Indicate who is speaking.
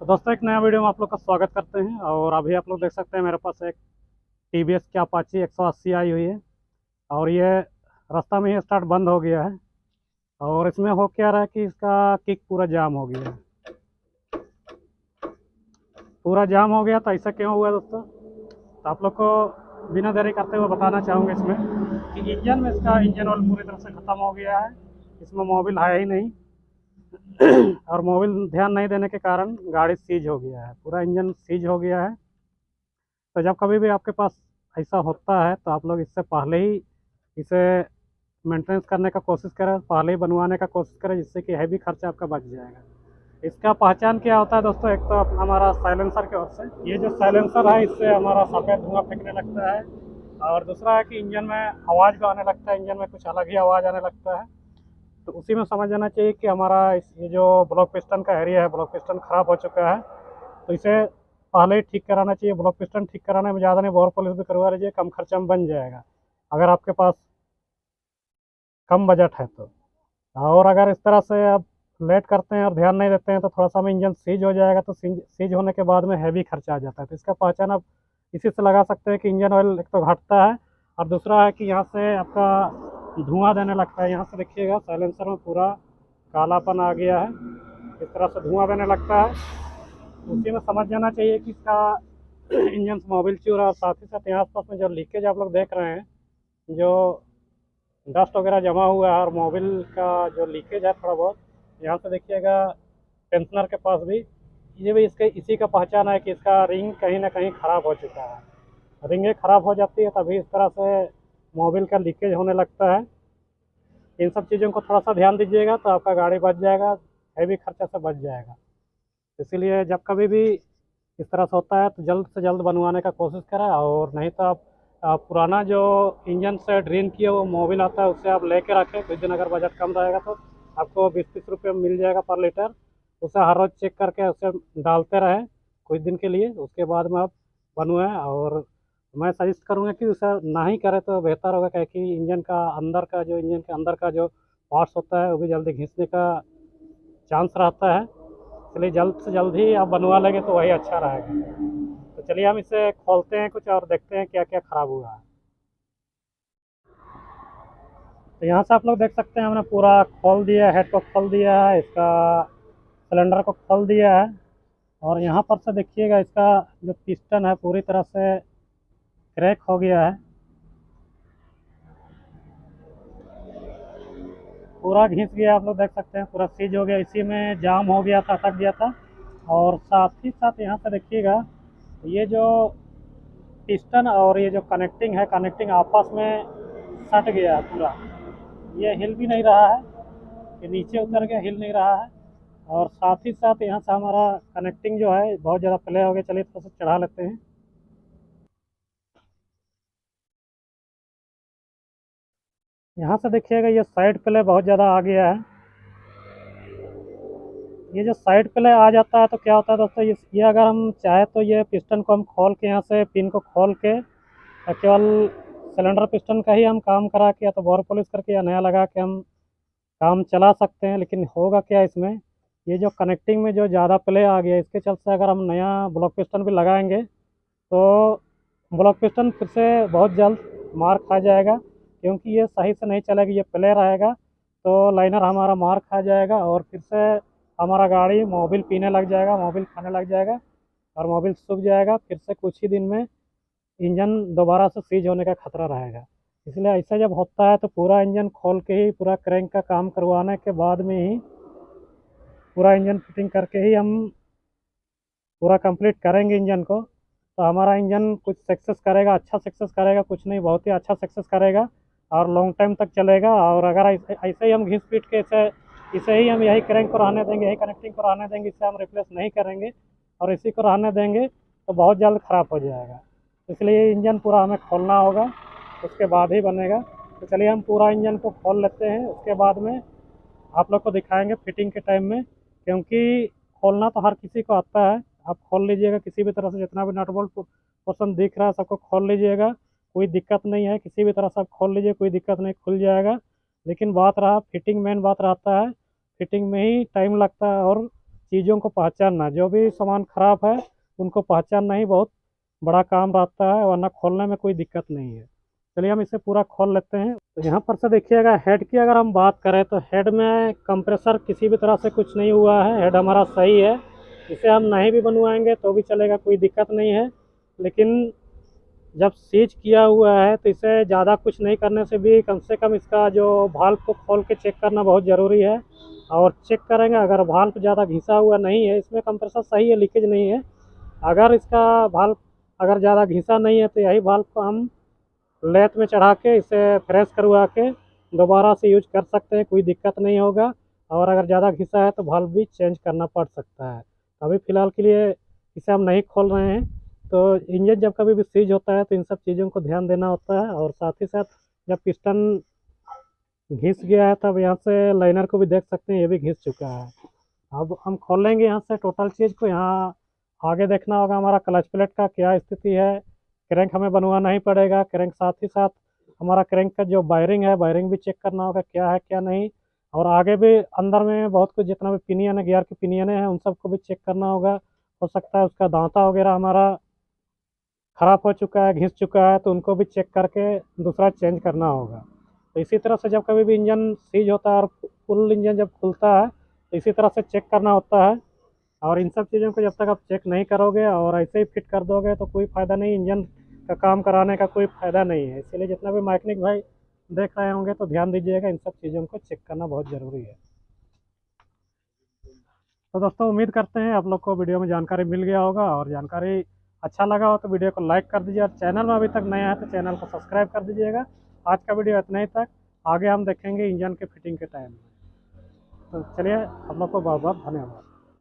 Speaker 1: तो दोस्तों एक नया वीडियो में आप लोग का स्वागत करते हैं। और अभी आप लोग देख सकते हैं मेरे पास एक टीवीएस की अपाची 180 आई हुई है। और ये रास्ता में ही स्टार्ट बंद हो गया है। और इसमें हो क्या रहा है कि इसका किक पूरा जाम हो गया है। पूरा जाम हो गया तो ऐसा क्यों हुआ दोस्तों? तो आप लोग को बिना देरी करते हुए बताना चाहूँगा इसमें कि इंजन में इसका इंजन ऑयल पूरी तरह से ख़त्म हो गया है। इसमें मोबिल है ही नहीं। और मोबिल ध्यान नहीं देने के कारण गाड़ी सीज हो गया है, पूरा इंजन सीज हो गया है। तो जब कभी भी आपके पास ऐसा होता है तो आप लोग इससे पहले ही इसे मेंटेनेंस करने का कोशिश करें, पहले ही बनवाने का कोशिश करें, जिससे कि हैवी खर्चा आपका बच जाएगा। इसका पहचान क्या होता है दोस्तों? एक तो हमारा साइलेंसर की ओर से, ये जो साइलेंसर है इससे हमारा सफ़ेद धुआं फेंकने लगता है। और दूसरा है कि इंजन में आवाज़ भी आने लगता है, इंजन में कुछ अलग ही आवाज़ आने लगता है। तो उसी में समझ जाना चाहिए कि हमारा ये जो ब्लॉक पिस्टन का एरिया है, ब्लॉक पिस्टन ख़राब हो चुका है। तो इसे पहले ही ठीक कराना चाहिए। ब्लॉक पिस्टन ठीक कराने में ज़्यादा नहीं, बोर पॉलिश भी करवा लीजिए, कम खर्चा में बन जाएगा अगर आपके पास कम बजट है तो। और अगर इस तरह से आप लेट करते हैं और ध्यान नहीं देते हैं तो थोड़ा सा में इंजन सीज हो जाएगा। तो सीज होने के बाद में हैवी खर्चा आ जाता है। तो इसका पहचान आप इसी से लगा सकते हैं कि इंजन ऑयल एक तो घटता है, और दूसरा है कि यहाँ से आपका धुआं देने लगता है। यहाँ से देखिएगा साइलेंसर में पूरा कालापन आ गया है, इस तरह से धुआं देने लगता है। उसी में समझ जाना चाहिए कि इसका इंजन से मोबिल चूर है। और साथ ही साथ यहाँ आसपास में जो लीकेज आप लोग देख रहे हैं, जो डस्ट वगैरह जमा हुआ है और मोबिल का जो लीकेज है थोड़ा बहुत, यहाँ से देखिएगा टेंशनर के पास भी, ये भी इसके इसी का पहचान है कि इसका रिंग कहीं ना कहीं ख़राब हो चुका है। रिंगें ख़राब हो जाती है तभी इस तरह से मोबिल का लीकेज होने लगता है। इन सब चीज़ों को थोड़ा सा ध्यान दीजिएगा तो आपका गाड़ी बच जाएगा, हैवी खर्चा से बच जाएगा। इसीलिए जब कभी भी इस तरह से होता है तो जल्द से जल्द बनवाने का कोशिश करें। और नहीं तो आप पुराना जो इंजन से ड्रेन किया वो मोबिल आता है उससे आप लेके रखें। कुछ दिन अगर बजट कम रहेगा तो आपको 20-30 रुपये में मिल जाएगा पर लीटर। उसे हर रोज़ चेक करके उसे डालते रहें कुछ दिन के लिए, उसके बाद में आप बनवाएं। और मैं सजेस्ट करूँगा कि उसे ना ही करें तो बेहतर होगा, क्योंकि इंजन का अंदर का जो इंजन के अंदर का जो पार्ट्स होता है वो भी जल्दी घिसने का चांस रहता है। इसलिए जल्द से जल्द ही आप बनवा लेंगे तो वही अच्छा रहेगा। तो चलिए हम इसे खोलते हैं कुछ और देखते हैं क्या क्या ख़राब हुआ है। तो यहाँ से आप लोग देख सकते हैं हमने पूरा खोल दिया है, हेड को खोल दिया है, इसका सिलेंडर को खोल दिया है। और यहाँ पर से देखिएगा इसका जो पिस्टन है पूरी तरह से क्रैक हो गया है, पूरा घिस गया। आप लोग देख सकते हैं पूरा सीज हो गया, इसी में जाम हो गया था, अटक गया था। और साथ ही साथ यहाँ से देखिएगा ये जो पिस्टन और ये जो कनेक्टिंग है, कनेक्टिंग आपस में सट गया है पूरा। ये हिल भी नहीं रहा है, ये नीचे उतर के हिल नहीं रहा है। और साथ ही साथ यहाँ से हमारा कनेक्टिंग जो है बहुत ज़्यादा प्ले हो गया। चलिए थोड़ा सा चढ़ा लेते हैं। यहाँ से देखिएगा ये साइड प्ले बहुत ज़्यादा आ गया है। ये जो साइड प्ले आ जाता है तो क्या होता है दोस्तों, ये अगर हम चाहे तो ये पिस्टन को हम खोल के, यहाँ से पिन को खोल के केवल सिलेंडर पिस्टन का ही हम काम करा के या तो बोर पॉलिश करके या नया लगा के हम काम चला सकते हैं। लेकिन होगा क्या इसमें, ये जो कनेक्टिंग में जो ज़्यादा प्ले आ गया, इसके चलते अगर हम नया ब्लॉक पिस्टन भी लगाएंगे तो ब्लॉक पिस्टन फिर से बहुत जल्द मार खा जाएगा, क्योंकि ये सही से नहीं चलेगी। ये प्ले रहेगा तो लाइनर हमारा मार खा जाएगा और फिर से हमारा गाड़ी मोबिल पीने लग जाएगा, मोबिल खाने लग जाएगा और मोबिल सूख जाएगा। फिर से कुछ ही दिन में इंजन दोबारा से सीज होने का खतरा रहेगा। इसलिए ऐसा जब होता है तो पूरा इंजन खोल के ही, पूरा क्रैंक का काम करवाने के बाद में ही, पूरा इंजन फिटिंग करके ही हम पूरा कंप्लीट करेंगे इंजन को। तो हमारा इंजन कुछ सक्सेस करेगा, अच्छा सक्सेस करेगा, कुछ नहीं बहुत ही अच्छा सक्सेस करेगा और लॉन्ग टाइम तक चलेगा। और अगर ऐसे ही हम घिस पीट के इसे इसे ही हम यही क्रैंक को रहने देंगे, यही कनेक्टिंग को रहने देंगे, इसे हम रिप्लेस नहीं करेंगे और इसी को रहने देंगे तो बहुत जल्द ख़राब हो जाएगा। इसलिए इंजन पूरा हमें खोलना होगा, उसके बाद ही बनेगा। तो चलिए हम पूरा इंजन को खोल लेते हैं, उसके बाद में आप लोग को दिखाएंगे फिटिंग के टाइम में। क्योंकि खोलना तो हर किसी को आता है, आप खोल लीजिएगा किसी भी तरह से, जितना भी नट बोल्ट पोर्शन दिख रहा है सबको खोल लीजिएगा, कोई दिक्कत नहीं है। किसी भी तरह से आप खोल लीजिए, कोई दिक्कत नहीं, खुल जाएगा। लेकिन बात रहा फिटिंग, मेन बात रहता है फिटिंग में ही टाइम लगता है और चीज़ों को पहचानना, जो भी सामान खराब है उनको पहचानना ही बहुत बड़ा काम रहता है, वरना खोलने में कोई दिक्कत नहीं है। चलिए हम इसे पूरा खोल लेते हैं। तो यहाँ पर से देखिएगा, हेड की अगर हम बात करें तो हेड में कंप्रेसर किसी भी तरह से कुछ नहीं हुआ है, हेड हमारा सही है। इसे हम नहीं भी बनवाएंगे तो भी चलेगा, कोई दिक्कत नहीं है। लेकिन जब सीज किया हुआ है तो इसे ज़्यादा कुछ नहीं करने से भी कम से कम इसका जो वाल्व को खोल के चेक करना बहुत ज़रूरी है। और चेक करेंगे, अगर वाल्व ज़्यादा घिसा हुआ नहीं है, इसमें कंप्रेसर सही है, लीकेज नहीं है। अगर इसका वाल्व अगर ज़्यादा घिसा नहीं है तो यही वाल्व को हम लेथ में चढ़ा के इसे फ्रेश करवा के दोबारा से यूज कर सकते हैं, कोई दिक्कत नहीं होगा। और अगर ज़्यादा घिसा है तो वाल्व भी चेंज करना पड़ सकता है। अभी फ़िलहाल के लिए इसे हम नहीं खोल रहे हैं। तो इंजन जब कभी भी सीज होता है तो इन सब चीज़ों को ध्यान देना होता है। और साथ ही साथ जब पिस्टन घिस गया है तब यहाँ से लाइनर को भी देख सकते हैं, ये भी घिस चुका है। अब हम खोल लेंगे यहाँ से टोटल चीज़ को। यहाँ आगे देखना होगा हमारा क्लच प्लेट का क्या स्थिति है। क्रैंक हमें बनवाना ही पड़ेगा, क्रैंक साथ ही साथ हमारा क्रैंक का जो वायरिंग है, वायरिंग भी चेक करना होगा क्या है क्या नहीं। और आगे भी अंदर में बहुत कुछ जितना भी पिनियन है, गियर की पिनियन है, उन सबको भी चेक करना होगा। हो सकता है उसका दांता वगैरह हमारा ख़राब हो चुका है, घिस चुका है, तो उनको भी चेक करके दूसरा चेंज करना होगा। तो इसी तरह से जब कभी भी इंजन सीज होता है और फुल इंजन जब खुलता है तो इसी तरह से चेक करना होता है। और इन सब चीज़ों को जब तक आप चेक नहीं करोगे और ऐसे ही फिट कर दोगे तो कोई फ़ायदा नहीं, इंजन का काम कराने का कोई फ़ायदा नहीं है। इसीलिए जितना भी मैकेनिक भाई देख रहे होंगे तो ध्यान दीजिएगा, इन सब चीज़ों को चेक करना बहुत ज़रूरी है। तो दोस्तों उम्मीद करते हैं आप लोग को वीडियो में जानकारी मिल गया होगा, और जानकारी अच्छा लगा हो तो वीडियो को लाइक कर दीजिए, और चैनल में अभी तक नया है तो चैनल को सब्सक्राइब कर दीजिएगा। आज का वीडियो इतना ही तक, आगे हम देखेंगे इंजन के फिटिंग के टाइम में। तो चलिए, आप लोग को बहुत बहुत धन्यवाद।